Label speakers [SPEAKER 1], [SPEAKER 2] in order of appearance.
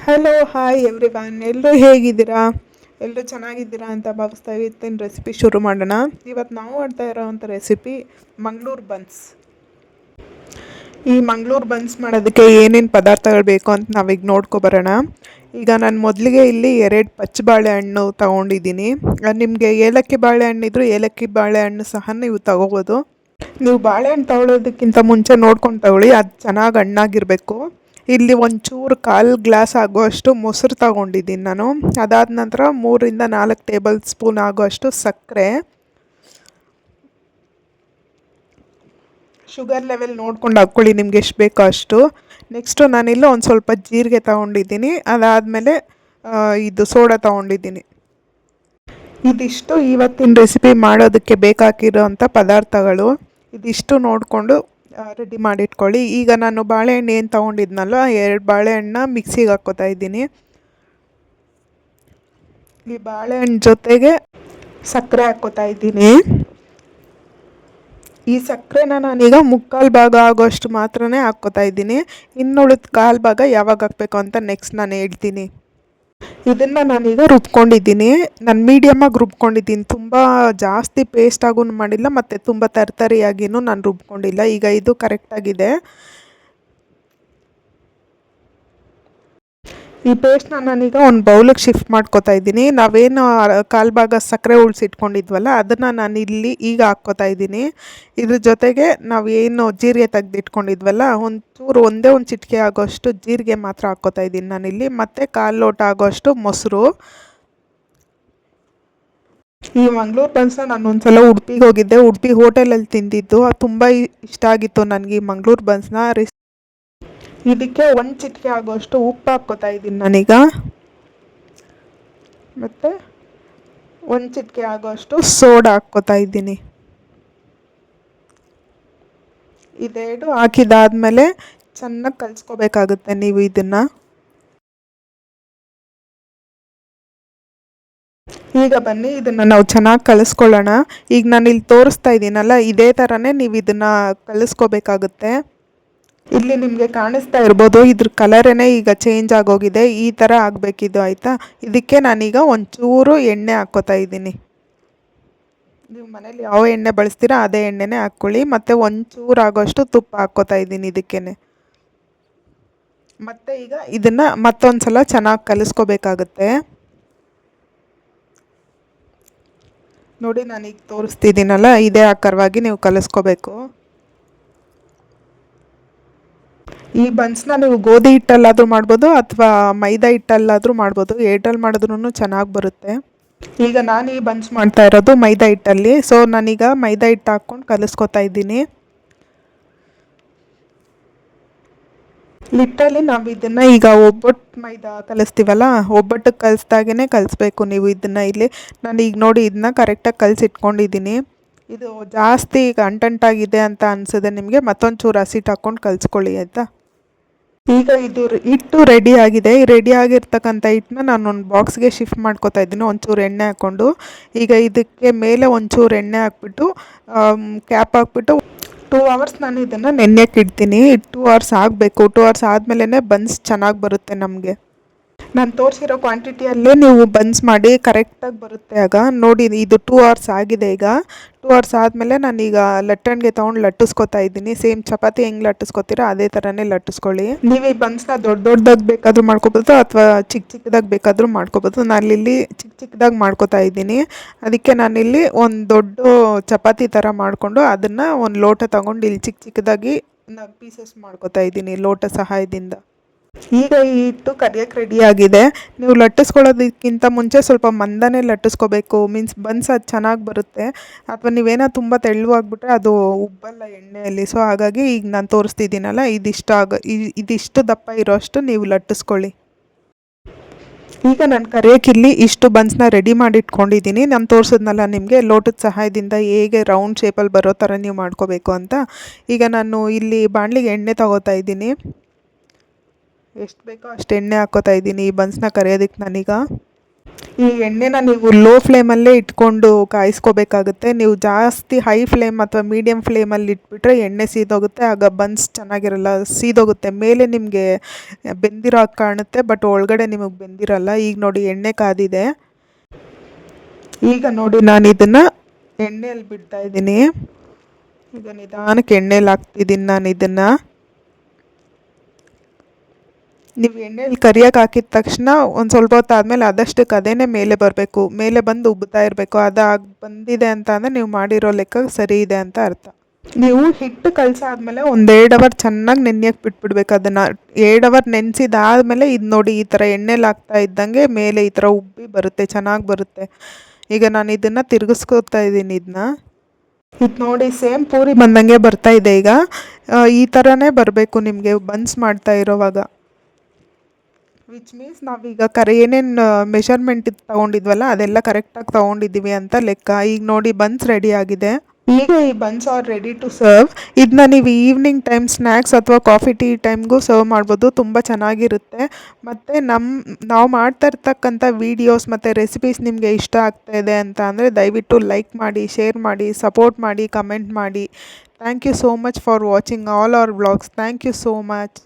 [SPEAKER 1] Hello hi everyone, ಎಲ್ಲರೂ ಹೇಗಿದ್ದೀರಾ? ಎಲ್ಲರೂ ಚೆನ್ನಾಗಿದ್ದೀರಾ ಅಂತ ಭಾವಿಸ್ತಾ ಇವತ್ತಿನ ರೆಸಿಪಿ ಶುರು ಮಾಡೋಣ. ಇವತ್ತು ನಾವು ಮಾಡ್ತಾ ಇರೋವಂಥ ರೆಸಿಪಿ ಮಂಗಳೂರು ಬನ್ಸ್. ಈ ಮಂಗಳೂರು ಬನ್ಸ್ ಮಾಡೋದಕ್ಕೆ ಏನೇನು ಪದಾರ್ಥಗಳು ಬೇಕು ಅಂತ ನಾವೀಗ ನೋಡ್ಕೊಬರೋಣ. ಈಗ ನಾನು ಮೊದಲಿಗೆ ಇಲ್ಲಿ 2 ಪಚ್ಚ ಬಾಳೆಹಣ್ಣು ತೊಗೊಂಡಿದ್ದೀನಿ. ನಿಮಗೆ ಏಲಕ್ಕಿ ಬಾಳೆಹಣ್ಣಿದ್ರು ಏಲಕ್ಕಿ ಬಾಳೆಹಣ್ಣು ಸಹ ನೀವು ತೊಗೋಬೋದು. ನೀವು ಬಾಳೆಹಣ್ಣು ತೊಗೊಳೋದಕ್ಕಿಂತ ಮುಂಚೆ ನೋಡ್ಕೊಂಡು ತಗೊಳ್ಳಿ, ಅದು ಚೆನ್ನಾಗಿ ಹಣ್ಣಾಗಿರಬೇಕು. ಇಲ್ಲಿ ಒಂಚೂರು 1/4 ಗ್ಲಾಸ್ ಆಗುವಷ್ಟು ಮೊಸರು ತಗೊಂಡಿದ್ದೀನಿ ನಾನು. ಅದಾದ ನಂತರ 3ರಿಂದ 4 ಟೇಬಲ್ ಸ್ಪೂನ್ ಆಗುವಷ್ಟು ಸಕ್ಕರೆ, ಶುಗರ್ ಲೆವೆಲ್ ನೋಡ್ಕೊಂಡು ಹಾಕ್ಕೊಳ್ಳಿ ನಿಮ್ಗೆ ಎಷ್ಟು ಬೇಕೋ ಅಷ್ಟು. ನೆಕ್ಸ್ಟು ನಾನಿಲ್ಲ ಒಂದು ಸ್ವಲ್ಪ ಜೀರಿಗೆ ತೊಗೊಂಡಿದ್ದೀನಿ. ಅದಾದಮೇಲೆ ಇದು ಸೋಡಾ ತೊಗೊಂಡಿದ್ದೀನಿ. ಇದಿಷ್ಟು ಇವತ್ತಿನ ರೆಸಿಪಿ ಮಾಡೋದಕ್ಕೆ ಬೇಕಾಗಿರೋವಂಥ ಪದಾರ್ಥಗಳು. ಇದಿಷ್ಟು ನೋಡಿಕೊಂಡು ರೆಡಿ ಮಾಡಿಟ್ಕೊಳ್ಳಿ. ಈಗ ನಾನು ಬಾಳೆಹಣ್ಣು ಏನು ತೊಗೊಂಡಿದ್ನಲ್ಲ, 2 ಬಾಳೆಹಣ್ಣನ್ನ ಮಿಕ್ಸಿಗೆ ಹಾಕ್ಕೋತಾ ಇದ್ದೀನಿ. ಈ ಬಾಳೆಹಣ್ಣು ಜೊತೆಗೆ ಸಕ್ಕರೆ ಹಾಕ್ಕೋತಾ ಇದ್ದೀನಿ. ಈ ಸಕ್ಕರೆನ ನಾನೀಗ 3/4 ಭಾಗ ಆಗೋಷ್ಟು ಮಾತ್ರನೇ ಹಾಕ್ಕೋತಾ ಇದ್ದೀನಿ. ಇನ್ನುಳಿದ 1/4 ಭಾಗ ಯಾವಾಗ ಹಾಕಬೇಕು ಅಂತ ನೆಕ್ಸ್ಟ್ ನಾನು ಹೇಳ್ತೀನಿ. ಇದನ್ನು ನಾನೀಗ ರುಬ್ಕೊಂಡಿದ್ದೀನಿ. ನಾನು ಮೀಡಿಯಮ್ಮಾಗಿ ರುಬ್ಕೊಂಡಿದ್ದೀನಿ. ತುಂಬ ಜಾಸ್ತಿ ಪೇಸ್ಟಾಗೂ ಮಾಡಿಲ್ಲ ಮತ್ತು ತುಂಬ ತರಿಯಾಗಿಯೂ ನಾನು ರುಬ್ಕೊಂಡಿಲ್ಲ. ಈಗ ಇದು ಕರೆಕ್ಟಾಗಿದೆ. ಈ ಪೇಸ್ಟ್ನ ನಾನೀಗ ಒಂದು ಬೌಲಿಗೆ ಶಿಫ್ಟ್ ಮಾಡ್ಕೋತಾ ಇದ್ದೀನಿ. ನಾವೇನು 1/4 ಭಾಗ ಸಕ್ಕರೆ ಉಳಿಸಿಟ್ಕೊಂಡಿದ್ವಲ್ಲ ಅದನ್ನು ನಾನು ಇಲ್ಲಿ ಈಗ ಹಾಕ್ಕೋತಾ ಇದ್ದೀನಿ. ಇದ್ರ ಜೊತೆಗೆ ನಾವೇನು ಜೀರಿಗೆ ತೆಗೆದಿಟ್ಕೊಂಡಿದ್ವಲ್ಲ, ಒಂದೇ ಒಂದು ಚಿಟಿಕೆ ಆಗೋಷ್ಟು ಜೀರಿಗೆ ಮಾತ್ರ ಹಾಕ್ಕೋತಾ ಇದ್ದೀನಿ ನಾನಿಲ್ಲಿ. ಮತ್ತು 1/4 ಲೋಟ ಆಗೋಷ್ಟು ಮೊಸರು. ಈ ಮಂಗಳೂರು ಬನ್ಸ್ನ ನಾನು ಒಂದ್ಸಲ ಉಡುಪಿಗೆ ಹೋಗಿದ್ದೆ. ಉಡುಪಿ ಹೋಟೆಲಲ್ಲಿ ತಿಂದಿದ್ದು, ಅದು ತುಂಬ ಇಷ್ಟ ಆಗಿತ್ತು ನನಗೆ ಈ ಮಂಗಳೂರು ಬನ್ಸ್ನ. ಇದಕ್ಕೆ 1 ಚಿಟಿಕೆ ಆಗೋಷ್ಟು ಉಪ್ಪು ಹಾಕ್ಕೋತಾ ಇದ್ದೀನಿ ನಾನೀಗ. ಮತ್ತು 1 ಚಿಟಿಕೆ ಆಗೋಷ್ಟು ಸೋಡಾ ಹಾಕ್ಕೋತಾ ಇದ್ದೀನಿ. ಇದೆರಡು ಹಾಕಿದಾದ್ಮೇಲೆ ಚೆನ್ನಾಗಿ ಕಲಿಸ್ಕೋಬೇಕಾಗುತ್ತೆ ನೀವು ಇದನ್ನು. ಈಗ ಬನ್ನಿ ಇದನ್ನು ನಾವು ಚೆನ್ನಾಗಿ ಕಲಿಸ್ಕೊಳ್ಳೋಣ. ಈಗ ನಾನು ಇಲ್ಲಿ ತೋರಿಸ್ತಾ ಇದ್ದೀನಲ್ಲ, ಇದೇ ಥರನೇ ನೀವು ಇದನ್ನು ಕಲಿಸ್ಕೋಬೇಕಾಗುತ್ತೆ. ಇಲ್ಲಿ ನಿಮಗೆ ಕಾಣಿಸ್ತಾ ಇರ್ಬೋದು, ಇದ್ರ ಕಲರೇ ಈಗ ಚೇಂಜ್ ಆಗೋಗಿದೆ. ಈ ಥರ ಆಗಬೇಕಿದ್ದು, ಆಯಿತಾ? ಇದಕ್ಕೆ ನಾನೀಗ ಒಂಚೂರು ಎಣ್ಣೆ ಹಾಕ್ಕೋತಾ ಇದ್ದೀನಿ. ನೀವು ಮನೇಲಿ ಯಾವ ಎಣ್ಣೆ ಬಳಸ್ತೀರಾ ಅದೇ ಎಣ್ಣೆನೇ ಹಾಕ್ಕೊಳ್ಳಿ. ಮತ್ತು ಒಂಚೂರು ಆಗೋಷ್ಟು ತುಪ್ಪ ಹಾಕ್ಕೋತಾ ಇದ್ದೀನಿ ಇದಕ್ಕೇ. ಮತ್ತು ಈಗ ಇದನ್ನು ಮತ್ತೊಂದು ಸಲ ಚೆನ್ನಾಗಿ ಕಲಿಸ್ಕೋಬೇಕಾಗುತ್ತೆ. ನೋಡಿ ನಾನೀಗ ತೋರಿಸ್ತಿದ್ದೀನಲ್ಲ, ಇದೇ ಆಕಾರವಾಗಿ ನೀವು ಕಲಿಸ್ಕೋಬೇಕು. ಈ ಬನ್ಸ್ನ ನೀವು ಗೋಧಿ ಹಿಟ್ಟಲ್ಲಾದರೂ ಮಾಡ್ಬೋದು ಅಥವಾ ಮೈದಾ ಹಿಟ್ಟಲ್ಲಾದರೂ ಮಾಡ್ಬೋದು. ಏಟಲ್ಲಿ ಮಾಡಿದ್ರೂ ಚೆನ್ನಾಗಿ ಬರುತ್ತೆ. ಈಗ ನಾನು ಈ ಬನ್ಸ್ ಮಾಡ್ತಾ ಇರೋದು ಮೈದಾ ಹಿಟ್ಟಲ್ಲಿ. ಸೊ ನಾನೀಗ ಮೈದಾ ಹಿಟ್ಟು ಹಾಕ್ಕೊಂಡು ಕಲಿಸ್ಕೊತಾ ಇದ್ದೀನಿ. ಹಿಟ್ಟಲ್ಲಿ ನಾವು ಇದನ್ನು ಈಗ ಒಬ್ಬಟ್ಟು ಮೈದಾ ಕಲಿಸ್ತೀವಲ್ಲ, ಒಬ್ಬಟ್ಟಿಗೆ ಕಲಿಸ್ದಾಗೇ ಕಲಿಸ್ಬೇಕು ನೀವು ಇದನ್ನು. ಇಲ್ಲಿ ನಾನು ಈಗ ನೋಡಿ ಇದನ್ನ ಕರೆಕ್ಟಾಗಿ ಕಲಿಸಿಟ್ಕೊಂಡಿದ್ದೀನಿ. ಇದು ಜಾಸ್ತಿ ಈಗ ಅಂಟಂಟಾಗಿದೆ ಅಂತ ಅನಿಸಿದೆ ನಿಮಗೆ, ಮತ್ತೊಂದು ಚೂರು ಹಸಿಟ್ಟು ಹಾಕ್ಕೊಂಡು ಕಲಿಸ್ಕೊಳ್ಳಿ, ಆಯಿತಾ? ಈಗ ಇದು ಹಿಟ್ಟು ರೆಡಿ ಆಗಿದೆ. ಈ ರೆಡಿ ಆಗಿರ್ತಕ್ಕಂಥ ಹಿಟ್ಟನ್ನ ನಾನು ಒಂದು ಬಾಕ್ಸ್ಗೆ ಶಿಫ್ಟ್ ಮಾಡ್ಕೋತಾ ಇದ್ದೀನಿ ಒಂಚೂರು ಎಣ್ಣೆ ಹಾಕ್ಕೊಂಡು. ಈಗ ಇದಕ್ಕೆ ಮೇಲೆ ಒಂಚೂರು ಎಣ್ಣೆ ಹಾಕ್ಬಿಟ್ಟು ಕ್ಯಾಪ್ ಹಾಕ್ಬಿಟ್ಟು 2 ಅವರ್ಸ್ ನಾನು ಇದನ್ನು ನೆನೆಯೋಕ್ಕೆ ಇಡ್ತೀನಿ. 2 ಅವರ್ಸ್ ಆಗಬೇಕು. 2 ಅವರ್ಸ್ ಆದಮೇಲೆ ಬನ್ಸ್ ಚೆನ್ನಾಗಿ ಬರುತ್ತೆ ನಮಗೆ. ನಾನು ತೋರಿಸಿರೋ ಕ್ವಾಂಟಿಟಿಯಲ್ಲೇ ನೀವು ಬನ್ಸ್ ಮಾಡಿ ಕರೆಕ್ಟಾಗಿ ಬರುತ್ತೆ. ಆಗ ನೋಡಿ ಇದು 2 ಅವರ್ಸ್ ಆಗಿದೆ. ಈಗ 2 ಅವರ್ಸ್ ಆದಮೇಲೆ ನಾನೀಗ ಲಟ್ಟಣಿಗೆ ತೊಗೊಂಡು ಲಟ್ಟಿಸ್ಕೊತಾ ಇದ್ದೀನಿ. ಸೇಮ್ ಚಪಾತಿ ಹೆಂಗೆ ಲಟ್ಟಿಸ್ಕೊತೀರೋ ಅದೇ ಥರನೇ ಲಟ್ಟಿಸ್ಕೊಳ್ಳಿ. ನೀವು ಈ ಬನ್ಸ್ನ ದೊಡ್ಡದಾಗಿ ಬೇಕಾದರೂ ಮಾಡ್ಕೊಬೋದು ಅಥವಾ ಚಿಕ್ಕದಾಗಿ ಬೇಕಾದರೂ ಮಾಡ್ಕೊಬೋದು. ನಾನಿಲ್ಲಿ ಚಿಕ್ಕದಾಗಿ ಮಾಡ್ಕೊತಾ ಇದ್ದೀನಿ. ಅದಕ್ಕೆ ನಾನಿಲ್ಲಿ ಒಂದು ದೊಡ್ಡ ಚಪಾತಿ ಥರ ಮಾಡಿಕೊಂಡು ಅದನ್ನು ಒಂದು ಲೋಟ ತೊಗೊಂಡು ಇಲ್ಲಿ ಚಿಕ್ಕದಾಗಿ ಪೀಸಸ್ ಮಾಡ್ಕೊತಾ ಇದ್ದೀನಿ ಲೋಟ ಸಹಾಯದಿಂದ. ಈಗ ಈ ಹಿಟ್ಟು ಕರಿಯೋಕ್ಕೆ ರೆಡಿಯಾಗಿದೆ. ನೀವು ಲಟ್ಟಿಸ್ಕೊಳ್ಳೋದಕ್ಕಿಂತ ಮುಂಚೆ ಸ್ವಲ್ಪ ಮಂದನೇ ಲಟ್ಟಿಸ್ಕೋಬೇಕು. ಮೀನ್ಸ್ ಬನ್ಸ್ ಅದು ಚೆನ್ನಾಗಿ ಬರುತ್ತೆ. ಅಥವಾ ನೀವೇನೋ ತುಂಬ ತೆಳುವಾಗ್ಬಿಟ್ರೆ ಅದು ಉಬ್ಬಲ್ಲ ಎಣ್ಣೆಯಲ್ಲಿ. ಸೊ ಹಾಗಾಗಿ ಈಗ ನಾನು ತೋರಿಸ್ತಿದ್ದೀನಲ್ಲ, ಇದಿಷ್ಟು ದಪ್ಪ ಇರೋಷ್ಟು ನೀವು ಲಟ್ಟಿಸ್ಕೊಳ್ಳಿ. ಈಗ ನಾನು ಕರಿಯೋಕ್ಕಿಲ್ಲಿ ಇಷ್ಟು ಬನ್ಸ್ನ ರೆಡಿ ಮಾಡಿ ಇಟ್ಕೊಂಡಿದ್ದೀನಿ. ನಾನು ತೋರಿಸಿದ್ನಲ್ಲ ನಿಮಗೆ ಲೋಟದ ಸಹಾಯದಿಂದ ಹೇಗೆ ರೌಂಡ್ ಶೇಪಲ್ಲಿ ಬರೋ ಥರ ನೀವು ಮಾಡ್ಕೋಬೇಕು ಅಂತ. ಈಗ ನಾನು ಇಲ್ಲಿ ಬಾಣಲಿಗೆ ಎಣ್ಣೆ ತಗೋತಾ ಇದ್ದೀನಿ. ಎಷ್ಟು ಬೇಕೋ ಅಷ್ಟು ಎಣ್ಣೆ ಹಾಕ್ಕೋತಾ ಇದ್ದೀನಿ ಈ ಬನ್ಸ್ನ ಕರಿಯೋದಕ್ಕೆ ನಾನೀಗ. ಈ ಎಣ್ಣೆನ ನೀವು ಲೋ ಫ್ಲೇಮಲ್ಲೇ ಇಟ್ಕೊಂಡು ಕಾಯಿಸ್ಕೋಬೇಕಾಗುತ್ತೆ. ನೀವು ಜಾಸ್ತಿ ಹೈ ಫ್ಲೇಮ್ ಅಥವಾ ಮೀಡಿಯಮ್ ಫ್ಲೇಮಲ್ಲಿ ಇಟ್ಬಿಟ್ರೆ ಎಣ್ಣೆ ಸೀದೋಗುತ್ತೆ, ಆಗ ಬನ್ಸ್ ಚೆನ್ನಾಗಿರಲ್ಲ, ಸೀದೋಗುತ್ತೆ. ಮೇಲೆ ನಿಮಗೆ ಬೆಂದಿರೋ ಹಾಗೆ ಕಾಣುತ್ತೆ, ಬಟ್ ಒಳಗಡೆ ನಿಮಗೆ ಬೆಂದಿರಲ್ಲ. ಈಗ ನೋಡಿ ಎಣ್ಣೆ ಕಾದಿದೆ. ಈಗ ನೋಡಿ ನಾನು ಇದನ್ನು ಎಣ್ಣೆಯಲ್ಲಿ ಬಿಡ್ತಾ ಇದ್ದೀನಿ. ಈಗ ನಿಧಾನಕ್ಕೆ ಎಣ್ಣೆಯಲ್ಲಿ ಹಾಕ್ತಿದ್ದೀನಿ ನಾನು ಇದನ್ನು. ನೀವು ಎಣ್ಣೆಲಿ ಕರಿಯೋಕೆ ಹಾಕಿದ ತಕ್ಷಣ ಒಂದು ಸ್ವಲ್ಪ ಹೊತ್ತು ಆದಮೇಲೆ ಅದಷ್ಟಕ್ಕೆ ಅದೇನೇ ಮೇಲೆ ಬರಬೇಕು, ಮೇಲೆ ಬಂದು ಉಬ್ಬುತ್ತಾ ಇರಬೇಕು. ಅದು ಬಂದಿದೆ ಅಂತ ಅಂದರೆ ನೀವು ಮಾಡಿರೋ ಲೆಕ್ಕ ಸರಿ ಇದೆ ಅಂತ ಅರ್ಥ. ನೀವು ಹಿಟ್ಟು ಕಲಸಾದ್ಮೇಲೆ ಒಂದು 2 ಅವರ್ ಚೆನ್ನಾಗಿ ನೆನೆಯೋಕ್ಕೆ ಬಿಟ್ಬಿಡ್ಬೇಕು ಅದನ್ನು. 2 ಅವರ್ ನೆನೆಸಿದಾದ್ಮೇಲೆ ಇದು ನೋಡಿ ಈ ಥರ ಎಣ್ಣೆಲಿ ಹಾಕ್ತಾ ಇದ್ದಂಗೆ ಮೇಲೆ ಈ ಥರ ಉಬ್ಬಿ ಬರುತ್ತೆ, ಚೆನ್ನಾಗಿ ಬರುತ್ತೆ. ಈಗ ನಾನು ಇದನ್ನು ತಿರುಗಿಸ್ಕೊತಾ ಇದ್ದೀನಿ ಇದನ್ನ. ಇದು ನೋಡಿ ಸೇಮ್ ಪೂರಿ ಬಂದಂಗೆ ಬರ್ತಾ ಇದೆ ಈಗ. ಈ ಥರನೇ ಬರಬೇಕು ನಿಮಗೆ ಬನ್ಸ್ ಮಾಡ್ತಾ ಇರೋವಾಗ. ವಿಚ್ ಮೀನ್ಸ್ ನಾವೀಗ ಏನೇನು ಮೆಷರ್ಮೆಂಟ್ ತೊಗೊಂಡಿದ್ವಲ್ಲ ಅದೆಲ್ಲ ಕರೆಕ್ಟಾಗಿ ತೊಗೊಂಡಿದ್ದೀವಿ ಅಂತ ಲೆಕ್ಕ. ಈಗ ನೋಡಿ ಬನ್ಸ್ ರೆಡಿ ಆಗಿದೆ. ಈಗ ಈ buns are ready to serve. ಇದನ್ನ ನೀವು ಈವ್ನಿಂಗ್ ಟೈಮ್ ಸ್ನ್ಯಾಕ್ಸ್ ಅಥವಾ ಕಾಫಿ ಟೀ ಟೈಮ್ಗೂ ಸರ್ವ್ ಮಾಡ್ಬೋದು, ತುಂಬ ಚೆನ್ನಾಗಿರುತ್ತೆ. ಮತ್ತು ನಾವು ಮಾಡ್ತಾ ಇರ್ತಕ್ಕಂಥ ವೀಡಿಯೋಸ್ ಮತ್ತು ರೆಸಿಪೀಸ್ ನಿಮಗೆ ಇಷ್ಟ ಆಗ್ತಾ ಇದೆ ಅಂತ ಅಂದರೆ ದಯವಿಟ್ಟು ಲೈಕ್ ಮಾಡಿ, ಶೇರ್ ಮಾಡಿ, ಸಪೋರ್ಟ್ ಮಾಡಿ, ಕಮೆಂಟ್ ಮಾಡಿ. Thank you so much for watching all our vlogs. Thank you so much.